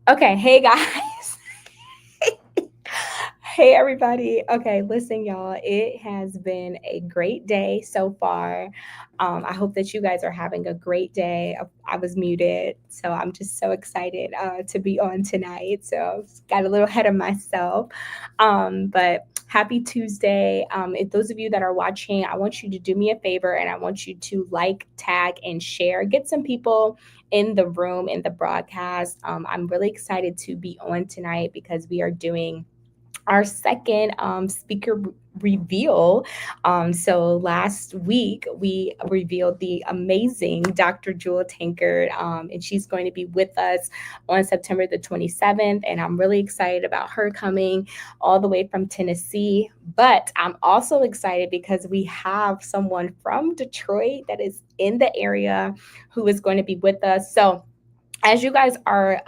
Okay, hey guys. Hey everybody. Okay, listen, y'all. It has been a great day so far. I hope that you guys are having a great day. I was muted, so I'm just so excited to be on tonight. So got a little ahead of myself. But happy Tuesday. If those of you that are watching, I want you to do me a favor and I want you to like, tag, and share. Get some people in the room in the broadcast. I'm really excited to be on tonight because we are doing our second speaker reveal. So last week we revealed the amazing Dr. Jewel Tankard, and she's going to be with us on September the 27th. And I'm really excited about her coming all the way from Tennessee. But I'm also excited because we have someone from Detroit that is in the area who is going to be with us. So as you guys are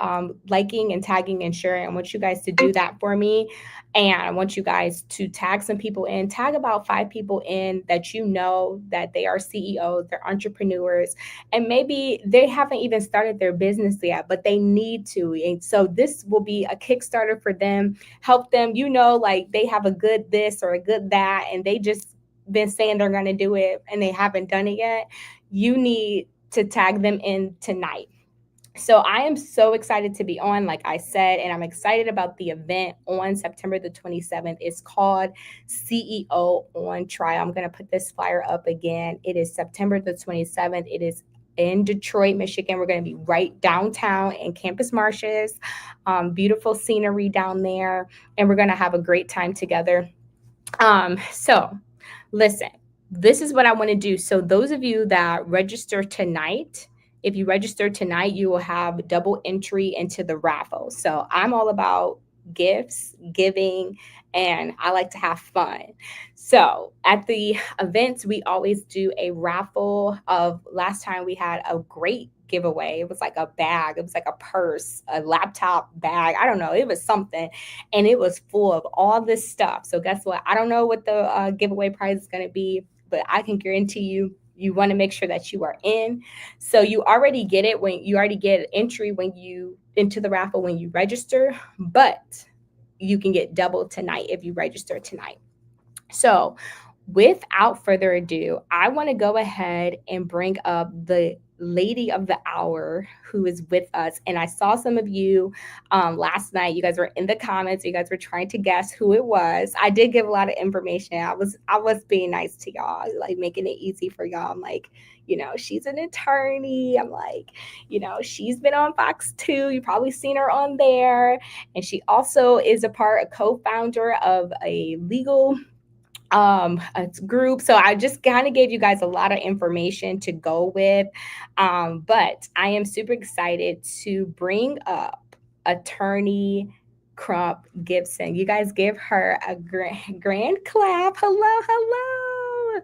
liking and tagging and sharing, I want you guys to do that for me. And I want you guys to tag some people in, tag about 5 people in that you know that they are CEOs, they're entrepreneurs, and maybe they haven't even started their business yet, but they need to. And so this will be a Kickstarter for them, help them, like they have a good this or a good that, and they just been saying they're going to do it and they haven't done it yet. You need to tag them in tonight. So I am so excited to be on, like I said, and I'm excited about the event on September the 27th. It's called CEO on Trial. I'm going to put this flyer up again. It is September the 27th. It is in Detroit, Michigan. We're going to be right downtown in Campus Marshes. Beautiful scenery down there, and we're going to have a great time together. So listen, this is what I want to do. So those of you that register tonight, if you register tonight, you will have double entry into the raffle. So I'm all about gifts, giving, and I like to have fun. So at the events, we always do a raffle of last time we had a great giveaway. It was like a bag, it was like a purse, a laptop bag. I don't know. It was something. And it was full of all this stuff. So guess what? I don't know what the giveaway prize is going to be, but I can guarantee you want to make sure that you are in. So you already get it when you already get entry when you into the raffle when you register, but you can get double tonight if you register tonight. So without further ado, I want to go ahead and bring up the lady of the hour who is with us. And I saw some of you last night. You guys were in the comments. You guys were trying to guess who it was. I did give a lot of information. I was being nice to y'all, like making it easy for y'all. I'm like, she's an attorney. I'm like, she's been on Fox 2. You probably seen her on there. And she also is a co-founder of a legal a group. So I just kind of gave you guys a lot of information to go with. But I am super excited to bring up attorney Crump Gibson. You guys give her a grand clap. Hello, hello.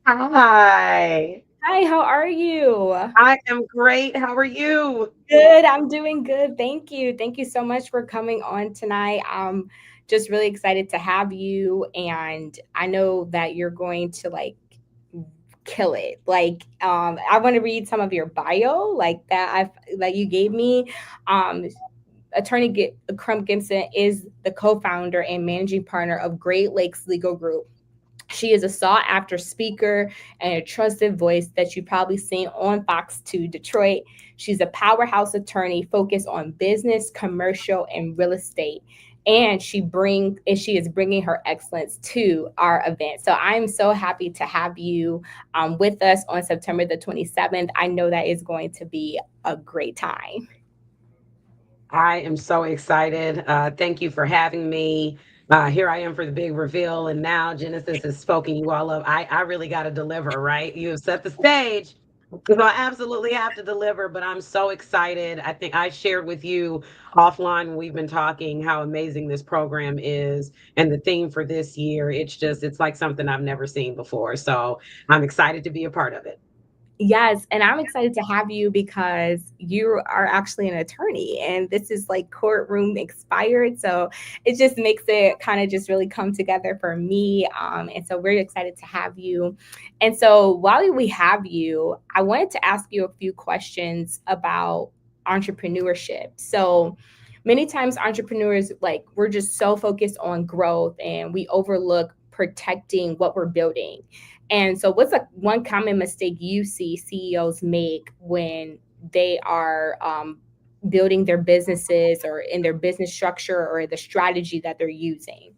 Hi, Hi, how are you? I am great. How are you? Good. I'm doing good. Thank you. Thank you so much for coming on tonight. I'm just really excited to have you. And I know that you're going to like kill it. Like, I want to read some of your bio, like that you gave me. Um, Crump Gibson is the co-founder and managing partner of Great Lakes Legal Group. She is a sought after speaker and a trusted voice that you've probably seen on Fox 2 Detroit. She's a powerhouse attorney focused on business, commercial, and real estate. And she is bringing her excellence to our event. So I'm so happy to have you with us on September the 27th. I know that is going to be a great time. I am so excited. Thank you for having me. Here I am for the big reveal, and now Genesis has spoken you all up. I really got to deliver, right? You have set the stage. So I absolutely have to deliver, but I'm so excited. I think I shared with you offline when we've been talking how amazing this program is and the theme for this year. It's like something I've never seen before. So I'm excited to be a part of it. Yes, and I'm excited to have you because you are actually an attorney and this is like courtroom expired. So it just makes it kind of just really come together for me. And so we're excited to have you. And so while we have you, I wanted to ask you a few questions about entrepreneurship. So many times entrepreneurs, like, we're just so focused on growth and we overlook protecting what we're building. And so, what's one common mistake you see CEOs make when they are building their businesses or in their business structure or the strategy that they're using?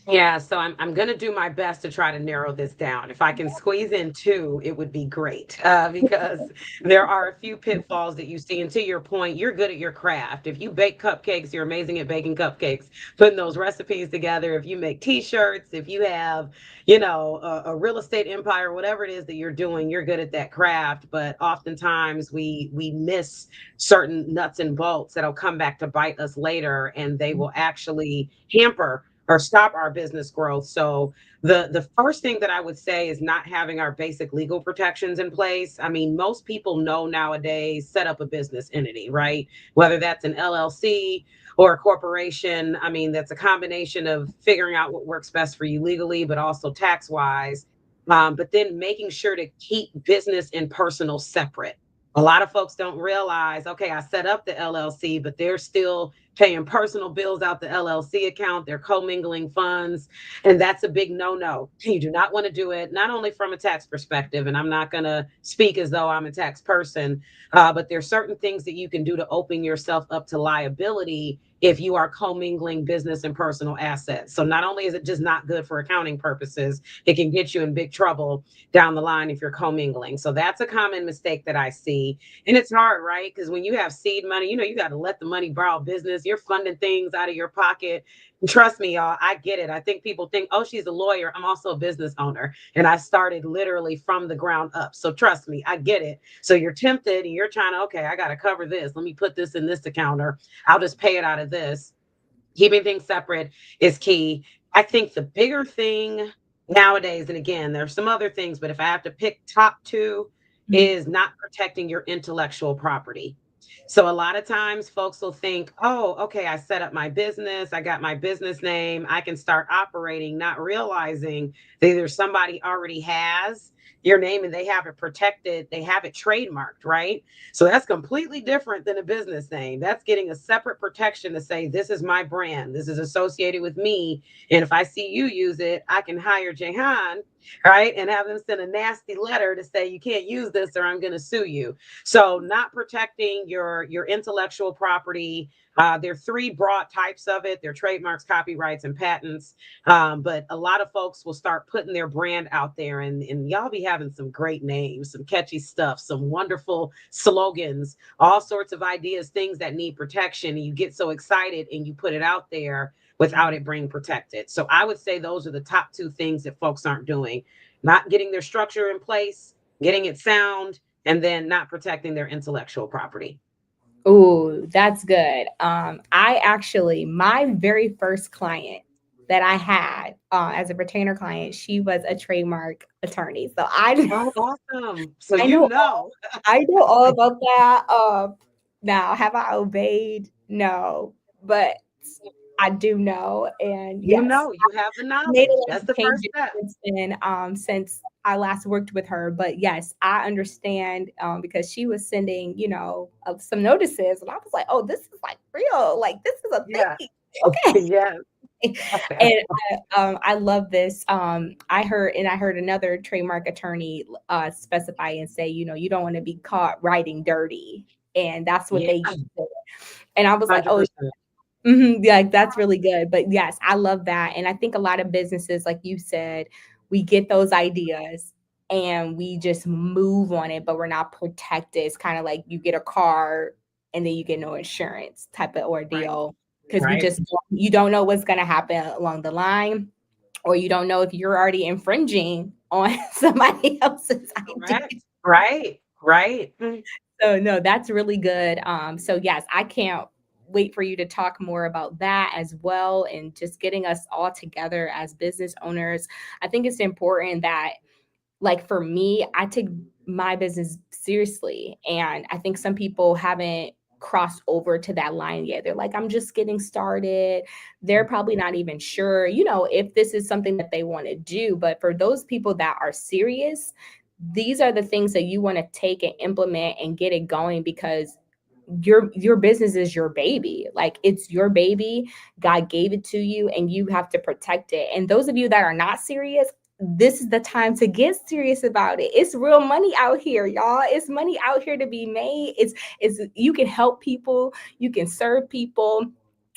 Yeah, so I'm going to do my best to try to narrow this down. If I can squeeze in two, it would be great because there are a few pitfalls that you see. And to your point, you're good at your craft. If you bake cupcakes, you're amazing at baking cupcakes, putting those recipes together. If you make t-shirts, if you have, a real estate empire, whatever it is that you're doing, you're good at that craft. But oftentimes we miss certain nuts and bolts that'll come back to bite us later, and they will actually hamper or stop our business growth. So the first thing that I would say is not having our basic legal protections in place. I mean, most people know nowadays set up a business entity, right? Whether that's an LLC or a corporation. I mean, that's a combination of figuring out what works best for you legally, but also tax wise. But then making sure to keep business and personal separate. A lot of folks don't realize, okay, I set up the LLC, but they're still paying personal bills out the LLC account. They're commingling funds. And that's a big no no. You do not want to do it, not only from a tax perspective, and I'm not going to speak as though I'm a tax person, but there's certain things that you can do to open yourself up to liability if you are commingling business and personal assets. So not only is it just not good for accounting purposes, it can get you in big trouble down the line if you're commingling. So that's a common mistake that I see. And it's hard, right? Because when you have seed money, you got to let the money borrow business. You're funding things out of your pocket. And trust me, y'all, I get it. I think people think, oh, she's a lawyer. I'm also a business owner. And I started literally from the ground up. So trust me, I get it. So you're tempted and you're trying to, okay, I got to cover this. Let me put this in this account, or I'll just pay it out of this. Keeping things separate is key. I think the bigger thing nowadays, and again, there's some other things, but if I have to pick top two, is not protecting your intellectual property. So a lot of times folks will think, oh, okay, I set up my business, I got my business name, I can start operating, not realizing that either somebody already has your name and they have it protected, they have it trademarked, right? So that's completely different than a business name. That's getting a separate protection to say, this is my brand, this is associated with me. And if I see you use it, I can hire Jahan, right? And have them send a nasty letter to say, you can't use this or I'm going to sue you. So not protecting your intellectual property. There are three broad types of it. They're trademarks, copyrights, and patents. But a lot of folks will start putting their brand out there, and y'all be having some great names, some catchy stuff, some wonderful slogans, all sorts of ideas, things that need protection. And you get so excited and you put it out there without it being protected. So I would say those are the top two things that folks aren't doing: not getting their structure in place, getting it sound, and then not protecting their intellectual property. Ooh, that's good. I actually, my very first client that I had as a retainer client, she was a trademark attorney. So I Oh, awesome. So I you know know. I know all about that. Now, have I obeyed? No, but I do know, and You yes, know, you have the made a knowledge. lot That's of the first changes step. since then, since I last worked with her. But yes, I understand because she was sending, some notices, and I was like, oh, this is like real. Like this is a Yeah. thing. Okay. Yes. And I love this. I heard another trademark attorney specify and say, you don't want to be caught writing dirty, and that's what Yeah. they said. And I was like, oh, 100%. yeah, like, that's really good. But yes, I love that. And I think a lot of businesses, like you said, we get those ideas and we just move on it, but we're not protected. It's kind of like you get a car and then you get no insurance type of Right. ordeal because Right. you don't know what's going to happen along the line, or you don't know if you're already infringing on somebody else's idea. Correct. Right. Right. So no, that's really good. So yes, I can't wait for you to talk more about that as well, and just getting us all together as business owners. I think it's important that, like, for me, I take my business seriously, and I think some people haven't crossed over to that line yet. They're like, I'm just getting started. They're probably not even sure, if this is something that they want to do. But for those people that are serious, these are the things that you want to take and implement and get it going, because your business is your baby. Like, it's your baby. God gave it to you and you have to protect it. And those of you that are not serious, this is the time to get serious about it. It's real money out here, y'all. It's money out here to be made. It's you can help people, you can serve people,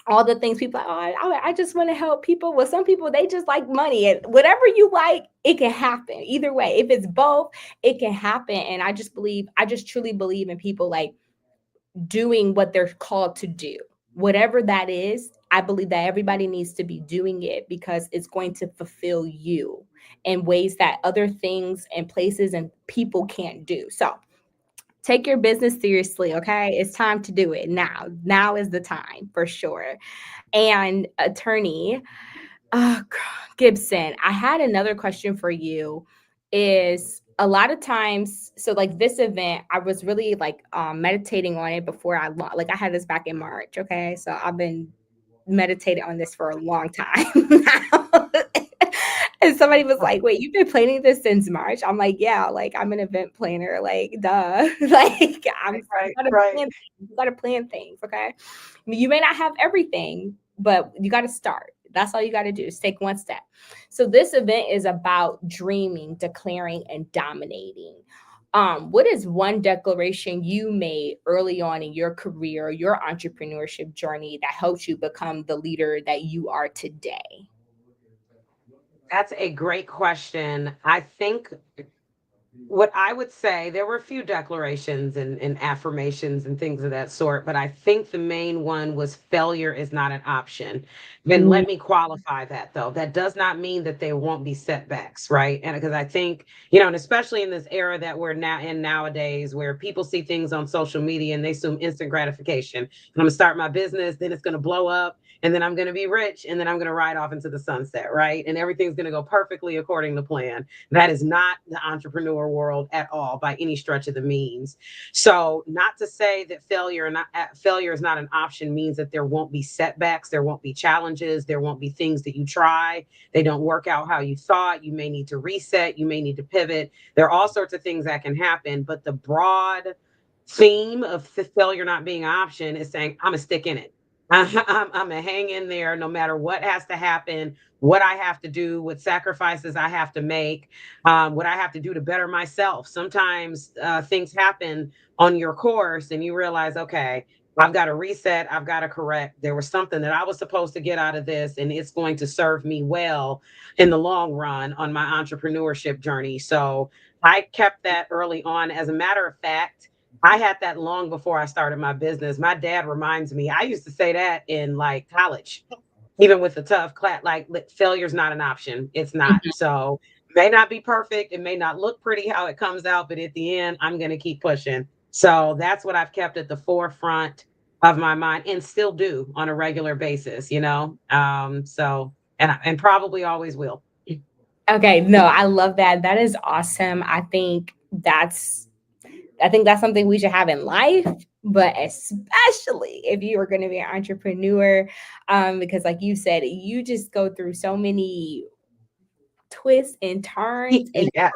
all the things people are like, oh, I just want to help people. Well, some people, they just like money, and whatever you like, it can happen either way. If it's both, it can happen. And I just truly believe in people, like, doing what they're called to do. Whatever that is, I believe that everybody needs to be doing it because it's going to fulfill you in ways that other things and places and people can't do. So take your business seriously, okay? It's time to do it now. Now is the time for sure. And attorney, uh, Gibson, I had another question for you. Is a lot of times, so like this event, I was really like meditating on it before like I had this back in March. Okay, so I've been meditating on this for a long time now. And somebody was like, "Wait, you've been planning this since March?" I'm like, "Yeah, like I'm an event planner, like duh, like Right. you Right. gotta Right. plan, you gotta plan things, okay? I mean, you may not have everything, but you got to start. That's all you got to do is take one step. So this event is about dreaming, declaring, and dominating. What is one declaration you made early on in your career, your entrepreneurship journey, that helped you become the leader that you are today? That's a great question. I think what I would say, there were a few declarations and affirmations and things of that sort, but I think the main one was failure is not an option. Then Mm, let me qualify that though. That does not mean that there won't be setbacks, right? And because I think, and especially in this era that we're now in nowadays, where people see things on social media and they assume instant gratification. I'm going to start my business, then it's going to blow up, and then I'm going to be rich, and then I'm going to ride off into the sunset, right? And everything's going to go perfectly according to plan. That is not the entrepreneur entrepreneur world at all by any stretch of the means. So, not to say that failure is not an option means that there won't be setbacks, there won't be challenges, there won't be things that you try, they don't work out how you thought. You may need to reset, you may need to pivot. There are all sorts of things that can happen, but the broad theme of failure not being an option is saying, I'm going to stick in it. I'm going to hang in there no matter what has to happen, what I have to do, what sacrifices I have to make, what I have to do to better myself. Sometimes things happen on your course and you realize, okay, I've got to reset, I've got to correct. There was something that I was supposed to get out of this, and it's going to serve me well in the long run on my entrepreneurship journey. So I kept that early on. As a matter of fact, I had that long before I started my business. My dad reminds me, I used to say that in like college, even with the tough class, like failure's not an option. It's not. Mhm. So it may not be perfect. It may not look pretty how it comes out, but at the end, I'm going to keep pushing. So that's what I've kept at the forefront of my mind and still do on a regular basis, you know? And probably always will. Okay, no, I love that. That is awesome. I think that's something we should have in life, but especially if you are going to be an entrepreneur, because like you said, you just go through so many twists and turns, and Yes.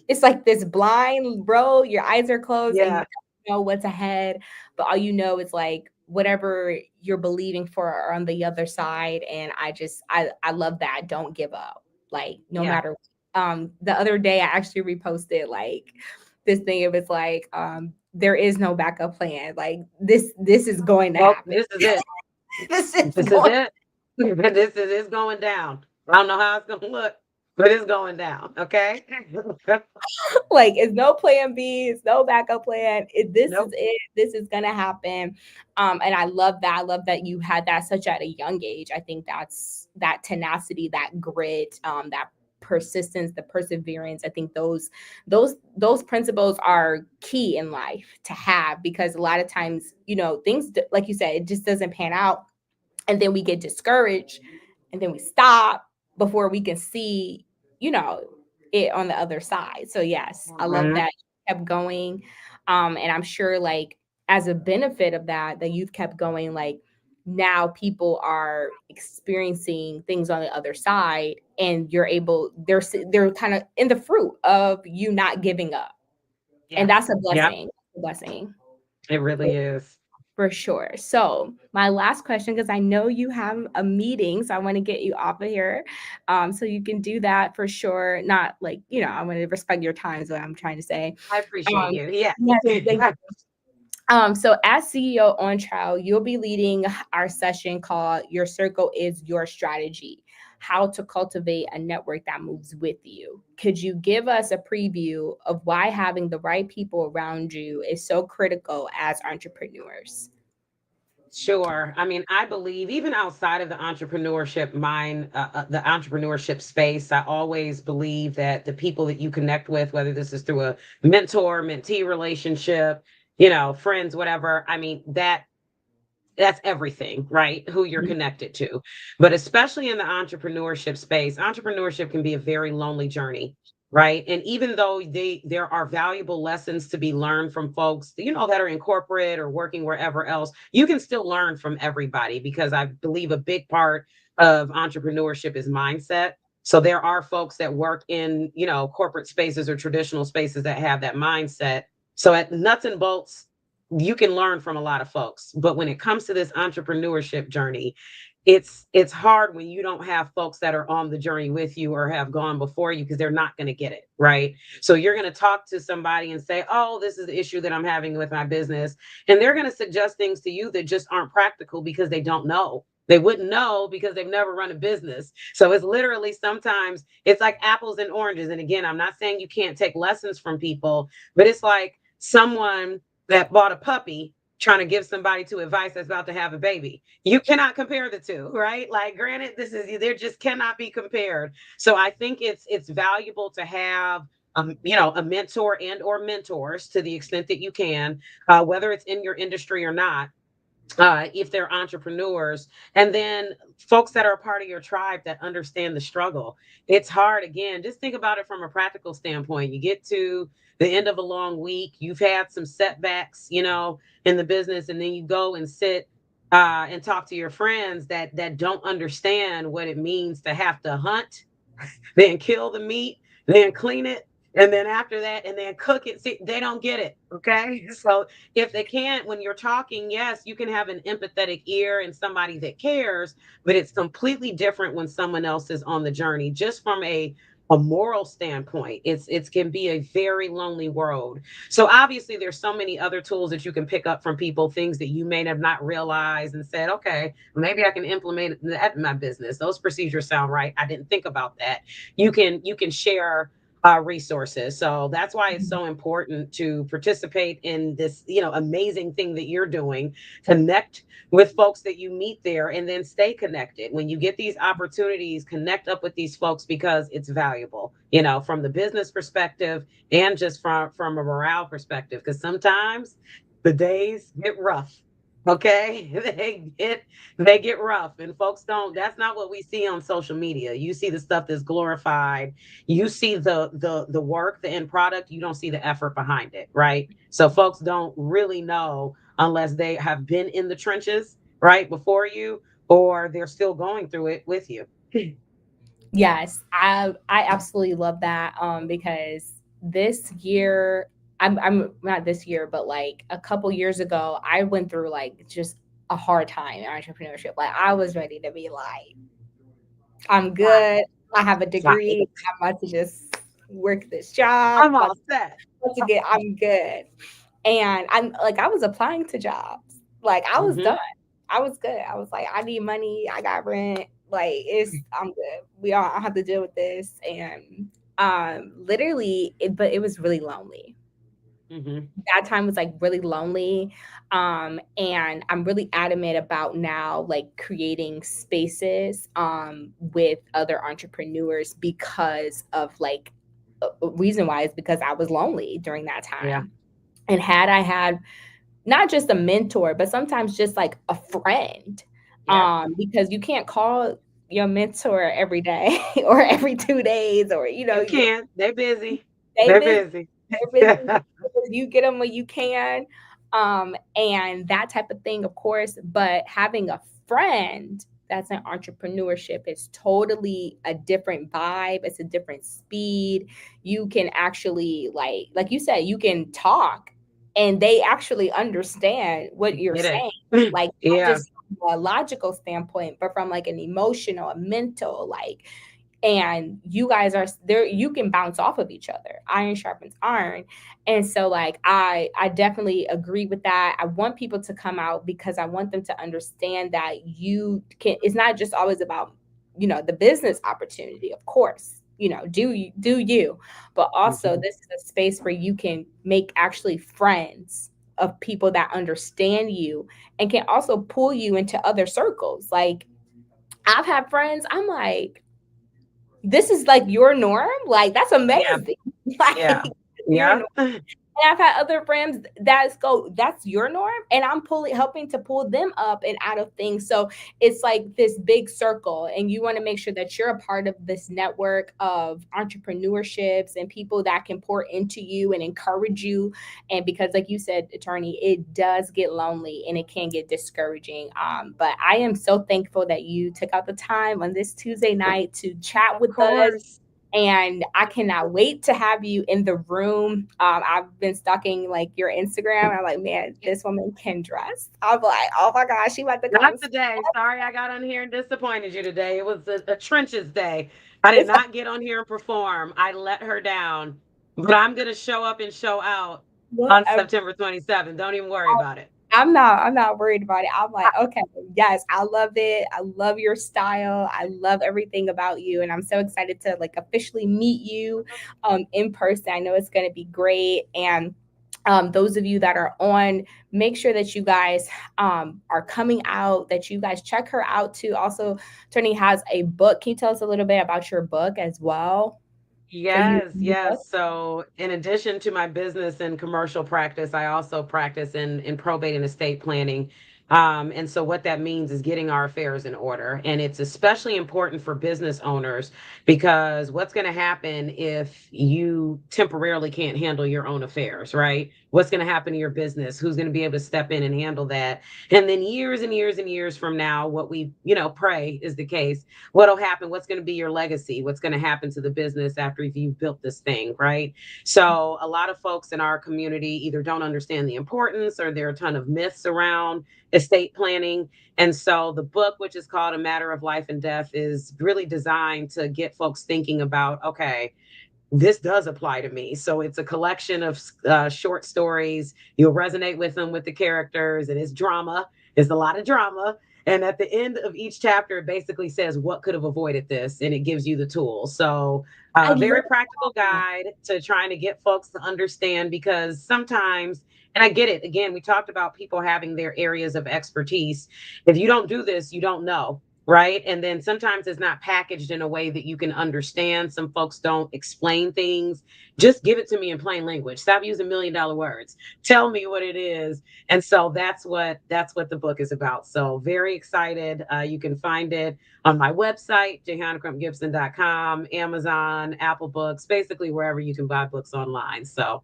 it's like this blind road. Your eyes are closed, and you Yeah. don't know what's ahead, but all you know is like whatever you're believing for are on the other side. And I love that. Don't give up. Like no Yeah. matter. The other day I actually reposted like this thing. It was like there is no backup plan. Like this is going to Well, happen. this is it. This is This is going. it. This is it's going down. I don't know how it's gonna look, but it's going down. Okay. Like it's no plan B, it's no backup plan. This is Nope. it. This is gonna happen. And I love that. I love that you had that such at a young age. I think that's that tenacity, that grit, that persistence, the perseverance. I think those principles are key in life to have, because a lot of times, things like you said, it just doesn't pan out, and then we get discouraged, and then we stop before we can see you know it on the other side. So yes, I love Mhm. that you kept going. And I'm sure, like, as a benefit of that you've kept going, like, now people are experiencing things on the other side, and they're kind of in the fruit of you not giving up, and Yeah. that's a Yep. blessing. A blessing. It really is. For sure. So, my last question, because I know you have a meeting, so I want to get you off of here. So you can do that for sure. Not like, I want to respect your time, is what I'm trying to say. I appreciate Um, you. Yeah. yes, thank so as CEO on trial, you'll be leading our session called Your Circle is Your Strategy: How to Cultivate a Network That Moves with You. Could you give us a preview of why having the right people around you is so critical as entrepreneurs? Sure. I mean, I believe even outside of the entrepreneurship the entrepreneurship space, I always believe that the people that you connect with, whether this is through a mentor, mentee relationship, friends, whatever, I mean, that's everything, right? Who you're connected to. But especially in the entrepreneurship space, entrepreneurship can be a very lonely journey, right? And even though there are valuable lessons to be learned from folks, that are in corporate or working wherever else, you can still learn from everybody, because I believe a big part of entrepreneurship is mindset. So there are folks that work in, corporate spaces or traditional spaces that have that mindset. So at nuts and bolts, you can learn from a lot of folks, but when it comes to this entrepreneurship journey, it's hard when you don't have folks that are on the journey with you or have gone before you, because they're not going to get it, right? So you're going to talk to somebody and say, oh, this is the issue that I'm having with my business, and they're going to suggest things to you that just aren't practical, because they don't know. They wouldn't know because they've never run a business. So it's literally, sometimes it's like apples and oranges. And again, I'm not saying you can't take lessons from people, but it's like someone that bought a puppy trying to give somebody to advice that's about to have a baby. You cannot compare the two, right? Like, granted, there just cannot be compared. So I think it's valuable to have a mentor and or mentors, to the extent that you can, whether it's in your industry or not, if they're entrepreneurs, and then folks that are a part of your tribe that understand the struggle. It's hard. Again, just think about it from a practical standpoint. You get to the end of a long week, you've had some setbacks, in the business, and then you go and sit and talk to your friends that don't understand what it means to have to hunt, then kill the meat, then clean it, and then after that, and then cook it. See, they don't get it. Okay. So if they can't, when you're talking, yes, you can have an empathetic ear and somebody that cares, but it's completely different when someone else is on the journey. Just from a moral standpoint, it can be a very lonely world. So obviously there's so many other tools that you can pick up from people, things that you may have not realized and said, okay, maybe I can implement that in my business. Those procedures sound right. I didn't think about that. You can share resources. So that's why it's so important to participate in this, amazing thing that you're doing. Connect with folks that you meet there, and then stay connected. When you get these opportunities, connect up with these folks because it's valuable, from the business perspective and just from a morale perspective. Because sometimes the days get rough. Okay, they get rough, and folks don't. That's not what we see on social media. You see the stuff that's glorified. You see the work, the end product. You don't see the effort behind it, right? So folks don't really know unless they have been in the trenches, right, before you, or they're still going through it with you. Yes, I absolutely love that because this year I'm not this year but like a couple years ago I went through like just a hard time in entrepreneurship. Like I was ready to be like I'm Right. good. I have a Right. degree. I'm about to just work this job. I'm all set. About to get I'm good. And I'm like I was applying to jobs. Like I was Hmm. done. I was good. I was like, I need money. I got rent. Like I'm good. I don't have to deal with this. And literally, but it was really lonely. Hmm. That time was like really lonely. And I'm really adamant about now like creating spaces with other entrepreneurs because of like a reason why is because I was lonely during that Yeah. time. And had I had not just a mentor, but sometimes just like a friend. Yep. Because you can't call your mentor every day or every 2 days, or You can't. They're busy. they They're busy, busy. they're busy. You get them when you can, and that type of thing, of course. But having a friend that's in entrepreneurship is totally a different vibe. It's a different speed. You can actually like you said, you can talk, and they actually understand what you're Get saying. it. Like not Yeah. just from a logical standpoint, but from like an emotional, a mental, like and you guys are there, you can bounce off of each other, iron sharpens iron. And so like I definitely agree with that. I want people to come out because I want them to understand that you can, it's not just always about the business opportunity, of course, do you, but also Mhm. this is a space where you can make actually friends of people that understand you and can also pull you into other circles. Like I've had friends, I'm like, this is like your norm? Like, that's Yeah. amazing. Yeah. Like, your Yeah. norm. And I've had other friends that's your norm, and I'm pulling, helping to pull them up and out of things. So it's like this big circle, and you want to make sure that you're a part of this network of entrepreneurships and people that can pour into you and encourage you. And because, like you said, attorney, it does get lonely and it can get discouraging. But I am so thankful that you took out the time on this Tuesday night to chat Of with us, course. and I cannot wait to have you in the room. I've been stalking like your Instagram. I'm like, man, this woman can dress. I'm like, oh my gosh, she about to Not come. today. Sorry I got on here and disappointed you today. It was a trenches day. I did It's not get on here and perform. I let her down. But I'm going to show up and show out on whatever. September 27th. Don't even worry about it. I'm not worried about it. I'm like, okay, yes, I love it. I love your style. I love everything about you. And I'm so excited to like officially meet you in person. I know it's gonna be great. And those of you that are on, make sure that you guys are coming out, that you guys check her out too. Also, Tony has a book. Can you tell us a little bit about your book as well? Yes, New book? yes. So, in addition to my business and commercial practice, I also practice in probate and estate planning. And so, what that means is getting our affairs in order. And it's especially important for business owners because what's going to happen if you temporarily can't handle your own affairs, right? What's going to happen to your business? Who's going to be able to step in and handle that? And then, years and years and years from now, what we, pray is the case. What'll happen? What's going to be your legacy? What's going to happen to the business after you've built this thing, right? So, a lot of folks in our community either don't understand the importance or there are a ton of myths around estate planning. And so the book, which is called A Matter of Life and Death, is really designed to get folks thinking about, okay, this does apply to me. So it's a collection of short stories. You'll resonate with them, with the characters, and it's drama. It's a lot of drama. And at the end of each chapter, it basically says what could have avoided this, and it gives you the tools. So, I a love very practical that. guide to trying to get folks to understand because sometimes, and I get it. Again, we talked about people having their areas of expertise. If you don't do this, you don't know, right? And then sometimes it's not packaged in a way that you can understand. Some folks don't explain things. Just give it to me in plain language. Stop using $1 million words. Tell me what it is. And so that's what the book is about. So very excited. You can find it on my website, jehannacrumpgibson.com, Amazon, Apple Books, basically wherever you can buy books online. So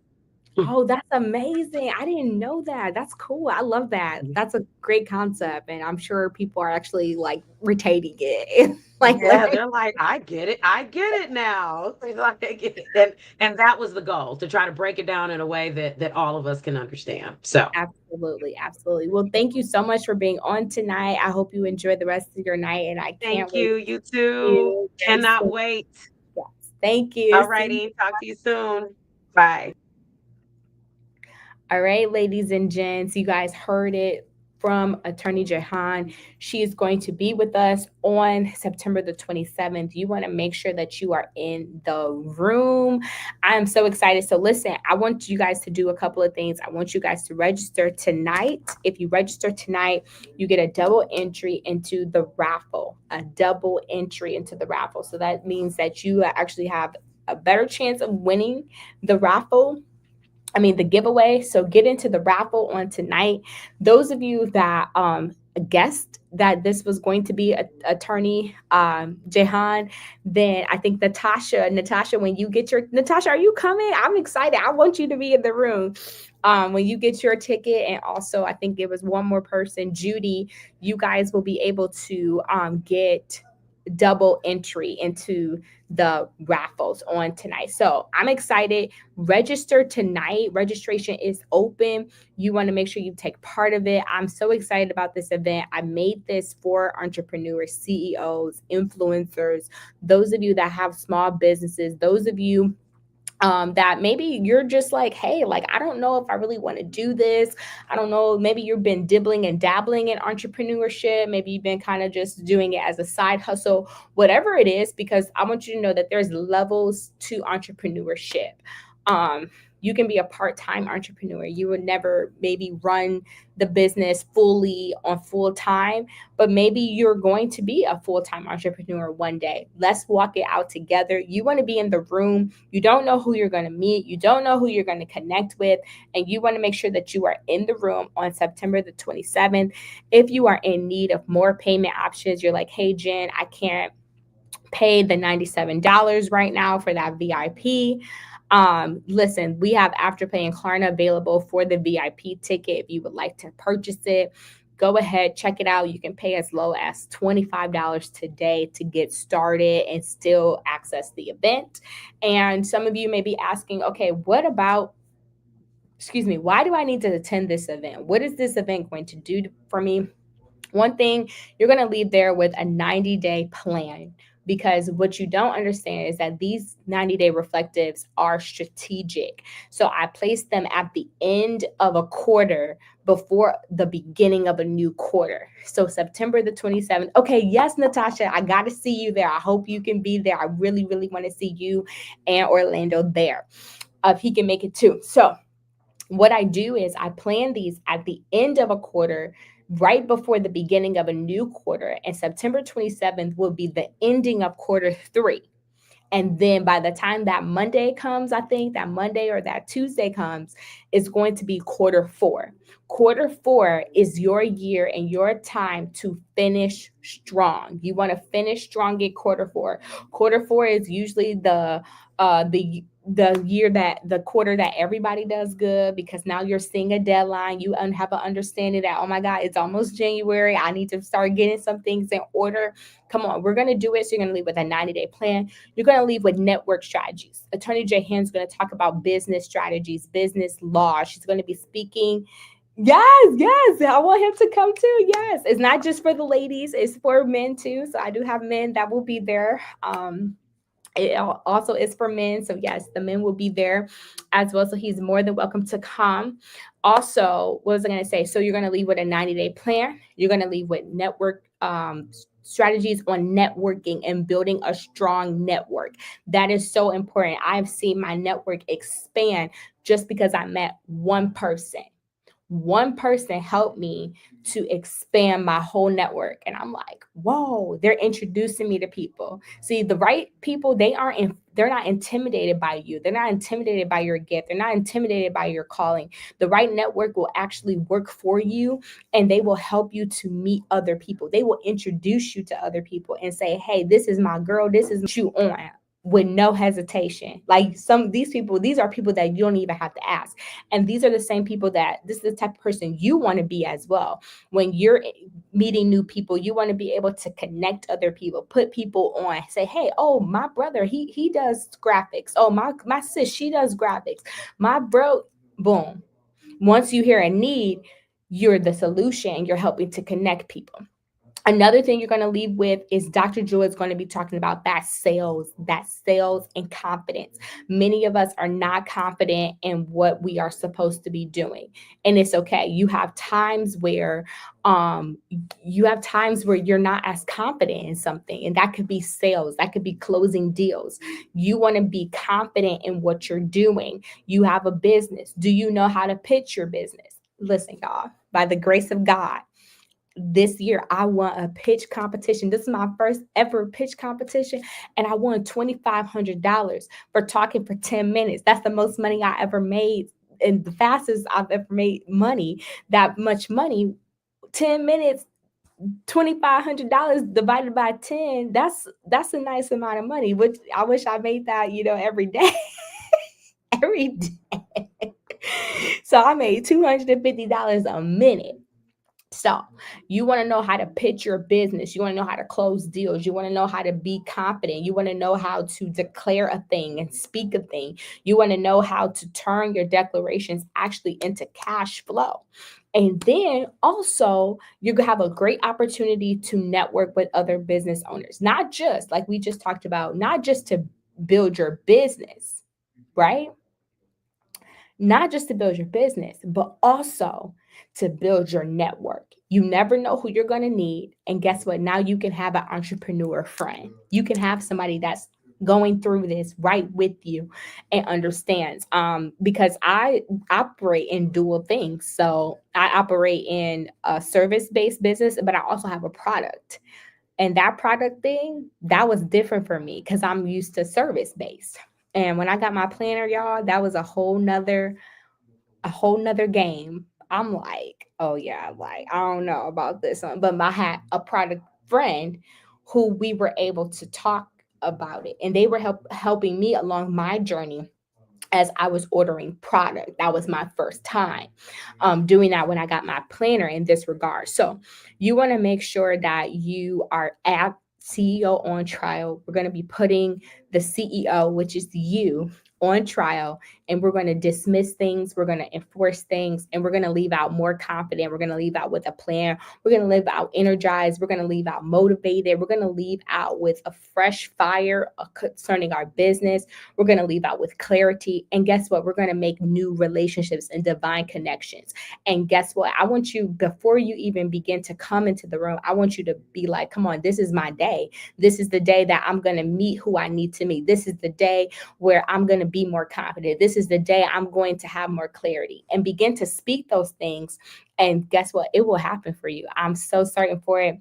Oh, that's amazing. I didn't know that. That's cool. I love that. That's a great concept. And I'm sure people are actually like retaining it and like yeah, learning. they're like, I get it. I get it now. They're like, I get it. And that was the goal to try to break it down in a way that all of us can understand. So Absolutely. Absolutely. Well, thank you so much for being on tonight. I hope you enjoy the rest of your night and I can't thank wait you. to You see too. you very Cannot soon. wait. Yes. Thank you. All See you. righty. Talk to you soon. Bye. All right, ladies and gents, you guys heard it from Attorney Jahan. She is going to be with us on September the 27th. You want to make sure that you are in the room. I am so excited. So, listen, I want you guys to do a couple of things. I want you guys to register tonight. If you register tonight, you get a double entry into the raffle, a double entry into the raffle. So, that means that you actually have a better chance of winning the raffle. I mean, the giveaway. So get into the raffle on tonight. Those of you that guessed that this was going to be attorney Jehan, then I think Natasha, when you get your Natasha, are you coming? I'm excited. I want you to be in the room. When you get your ticket, and also I think it was one more person, Judy, you guys will be able to get double entry into the raffles on tonight. So I'm excited. Register tonight. Registration is open. You want to make sure you take part of it. I'm so excited about this event. I made this for entrepreneurs, CEOs, influencers, those of you that have small businesses, those of you that maybe you're just like, hey, like, I don't know if I really want to do this. I don't know. Maybe you've been dibbling and dabbling in entrepreneurship. Maybe you've been kind of just doing it as a side hustle, whatever it is, because I want you to know that there's levels to entrepreneurship. You can be a part-time entrepreneur. You would never maybe run the business fully on full time, but maybe you're going to be a full-time entrepreneur one day. Let's walk it out together. You want to be in the room. You don't know who you're going to meet. You don't know who you're going to connect with, and you want to make sure that you are in the room on September the 27th. If you are in need of more payment options, you're like, hey, Jen, I can't pay the $97 right now for that VIP. Listen, we have Afterpay and Klarna available for the VIP ticket. If you would like to purchase it, go ahead, check it out. You can pay as low as $25 today to get started and still access the event. And some of you may be asking, okay, what about, excuse me, why do I need to attend this event? What is this event going to do for me? One thing, you're going to leave there with a 90-day plan, because what you don't understand is that these 90-day reflectives are strategic. So I placed them at the end of a quarter before the beginning of a new quarter. So September the 27th. Okay, yes, Natasha, I got to see you there. I hope you can be there. I really, really want to see you and Orlando there. If he can make it too. So what I do is I plan these at the end of a quarter, right before the beginning of a new quarter. And September 27th will be the ending of quarter three. And then by the time that Monday comes, I think that Monday or that Tuesday comes, it's going to be quarter four. Quarter four is your year and your time to finish strong. You want to finish strong in quarter four. Quarter four is usually the year that the quarter that everybody does good, because now you're seeing a deadline. You have an understanding that, oh my God, it's almost January. I need to start getting some things in order. Come on, we're going to do it. So you're going to leave with a 90-day plan. You're going to leave with network strategies. Attorney Jay Hand's going to talk about business strategies, business law. She's going to be speaking. Yes, yes. I want him to come too. Yes. It's not just for the ladies, it's for men too. So I do have men that will be there. It also is for men. So yes, the men will be there as well. So he's more than welcome to come. Also, what was I going to say? So you're going to leave with a 90-day plan. You're going to leave with network strategies on networking and building a strong network. That is so important. I've seen my network expand just because I met one person. One person helped me to expand my whole network, and I'm like, whoa, they're introducing me to people. See, the right people, they're not intimidated by you. They're not intimidated by your gift. They're not intimidated by your calling. The right network will actually work for you, and they will help you to meet other people. They will introduce you to other people and say, hey, this is my girl, this is you on, with no hesitation. Like these people, these are people that you don't even have to ask. And these are the same people that this is the type of person you want to be as well. When you're meeting new people, you want to be able to connect other people, put people on, say, hey, oh, my brother, he does graphics. Oh, my sis, she does graphics. My bro, boom. Once you hear a need, you're the solution and you're helping to connect people. Another thing you're going to leave with is Dr. Joy is going to be talking about that sales and confidence. Many of us are not confident in what we are supposed to be doing. And it's okay. Um you have times where you're not as confident in something, and that could be sales, that could be closing deals. You want to be confident in what you're doing. You have a business. Do you know how to pitch your business? Listen, y'all, by the grace of God, this year I won a pitch competition. This is my first ever pitch competition, and I won $2,500 for talking for 10 minutes. That's the most money I ever made, and the fastest I've ever made money. That much money, 10 minutes, $2,500 divided by 10. That's a nice amount of money. Which I wish I made that, every day. Every day. So I made $250 a minute. So, you want to know how to pitch your business. You want to know how to close deals. You want to know how to be confident. You want to know how to declare a thing and speak a thing. You want to know how to turn your declarations actually into cash flow. And then also, you have a great opportunity to network with other business owners, not just like we just talked about, not just to build your business, right? Not just to build your business, but also to build your network. You never know who you're going to need. And guess what? Now you can have an entrepreneur friend. You can have somebody that's going through this right with you and understands. Because I operate in dual things. So I operate in a service based business, but I also have a product. And that product thing, that was different for me because I'm used to service based. And when I got my planner, y'all, that was a whole nother game. I'm like, oh yeah, like I don't know about this one. But I had a product friend who we were able to talk about it. And they were helping me along my journey as I was ordering product. That was my first time doing that when I got my planner in this regard. So you want to make sure that you are at CEO on trial. We're going to be putting the CEO, which is you, on trial, and we're going to dismiss things, we're going to enforce things, and we're going to leave out more confident. We're going to leave out with a plan. We're going to leave out energized. We're going to leave out motivated. We're going to leave out with a fresh fire concerning our business. We're going to leave out with clarity. And guess what? We're going to make new relationships and divine connections. And guess what? I want you, before you even begin to come into the room, I want you to be like, come on, this is my day. This is the day that I'm going to meet who I need to meet. This is the day where I'm going to be more confident. This is the day I'm going to have more clarity, and begin to speak those things. And guess what? It will happen for you. I'm so certain for it.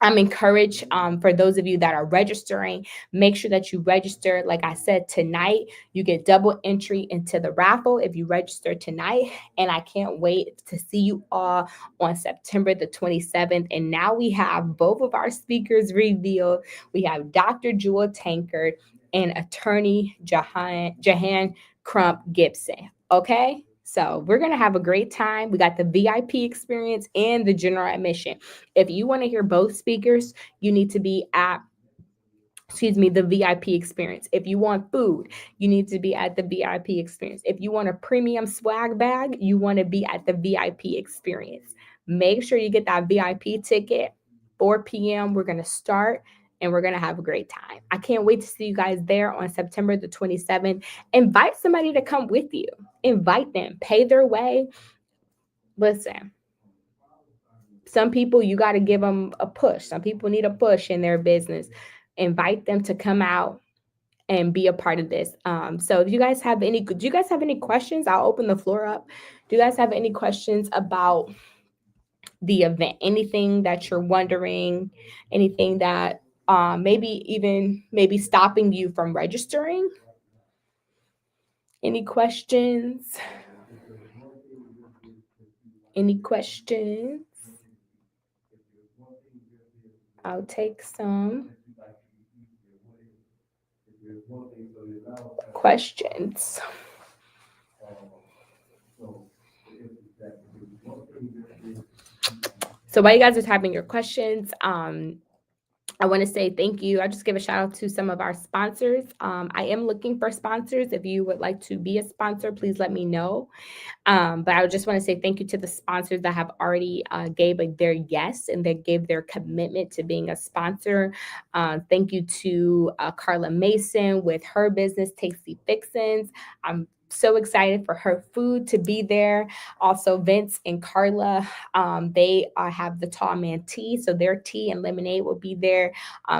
I'm encouraged for those of you that are registering, make sure that you register. Like I said, tonight you get double entry into the raffle if you register tonight. And I can't wait to see you all on September the 27th. And now we have both of our speakers revealed. We have Dr. Jewel Tankard and attorney Jahan Crump Gibson. Okay. So we're going to have a great time. We got the VIP experience and the general admission. If you want to hear both speakers, you need to be at the VIP experience. If you want food, you need to be at the VIP experience. If you want a premium swag bag, you want to be at the VIP experience. Make sure you get that VIP ticket. 4 p.m. We're going to start and we're going to have a great time. I can't wait to see you guys there on September the 27th. Invite somebody to come with you. Invite them. Pay their way. Listen, some people you got to give them a push. Some people need a push in their business. Invite them to come out and be a part of this. So if you guys have any, do you guys have any questions? I'll open the floor up. Do you guys have any questions about the event? Anything that you're wondering? Anything that maybe stopping you from registering? Any questions? Any questions? I'll take some questions. So while you guys are typing your questions, I want to say thank you. I just give a shout out to some of our sponsors. I am looking for sponsors. If you would like to be a sponsor, please let me know. But I just want to say thank you to the sponsors that have already gave their yes and they gave their commitment to being a sponsor. Thank you to Carla Mason with her business, Tasty Fixins. I'm so excited for her food to be there. Also, Vince and Carla, they have the Tall Man tea, so their tea and lemonade will be there.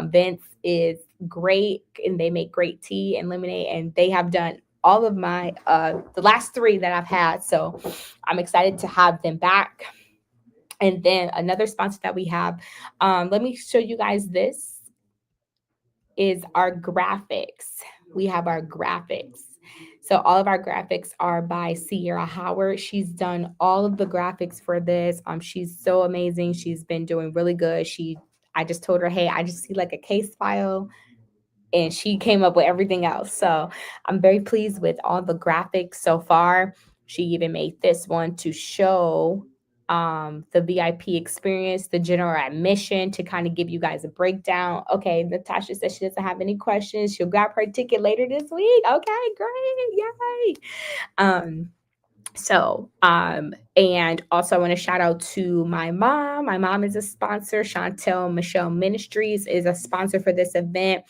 Vince is great, and they make great tea and lemonade, and they have done all of my the last three that I've had. So I'm excited to have them back. And then another sponsor that we have, let me show you guys this is our graphics. We have our graphics. So all of our graphics are by Sierra Howard. She's done all of the graphics for this. She's so amazing. She's been doing really good. I just told her, hey, I just see like a case file and she came up with everything else. So I'm very pleased with all the graphics so far. She even made this one to show the VIP experience, the general admission, to kind of give you guys a breakdown. Okay, Natasha says she doesn't have any questions. She'll grab her ticket later this week. Okay, great. Yay. Um, and also I want to shout out to my mom. My mom is a sponsor. Chantel Michelle Ministries is a sponsor for this event.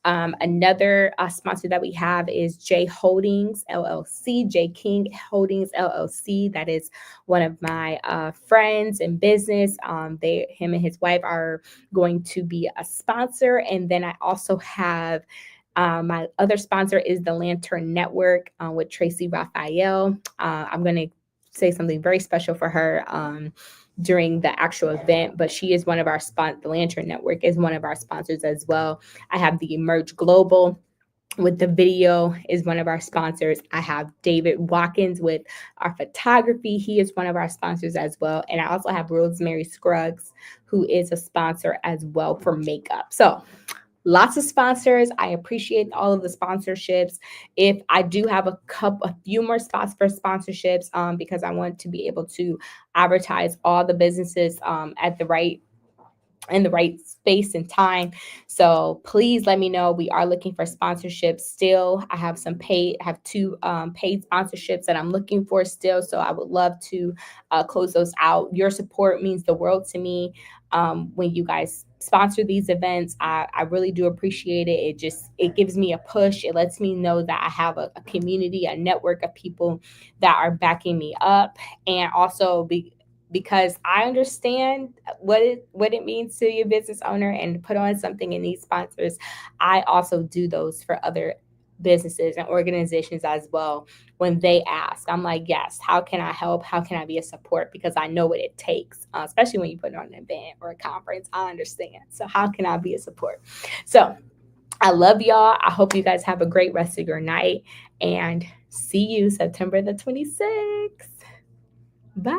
Another sponsor that we have is J Holdings LLC, J King Holdings LLC. That is one of my friends in business. Him and his wife are going to be a sponsor. And then I also have my other sponsor is the Lantern Network with Tracy Raphael. I'm going to say something very special for her during the actual event, but she is one of our the Lantern Network is one of our sponsors as well. I have the Emerge Global with the video is one of our sponsors. I have David Watkins with our photography. He is one of our sponsors as well. And I also have Rosemary Scruggs, who is a sponsor as well for makeup. So lots of sponsors. I appreciate all of the sponsorships. If I do have a few more spots for sponsorships, because I want to be able to advertise all the businesses at the right in the right space and time. So please let me know. We are looking for sponsorships still. I have two paid sponsorships that I'm looking for still. So I would love to close those out. Your support means the world to me. When you guys sponsor these events, I really do appreciate it. It gives me a push. It lets me know that I have a community, a network of people that are backing me up, and also because I understand what it means to be a business owner and put on something and need sponsors. I also do those for other businesses and organizations as well when they ask. I'm like, yes, how can I help? How can I be a support? Because I know what it takes, especially when you put on an event or a conference. I understand. So, how can I be a support? So, I love y'all. I hope you guys have a great rest of your night and see you September the 26th. Bye.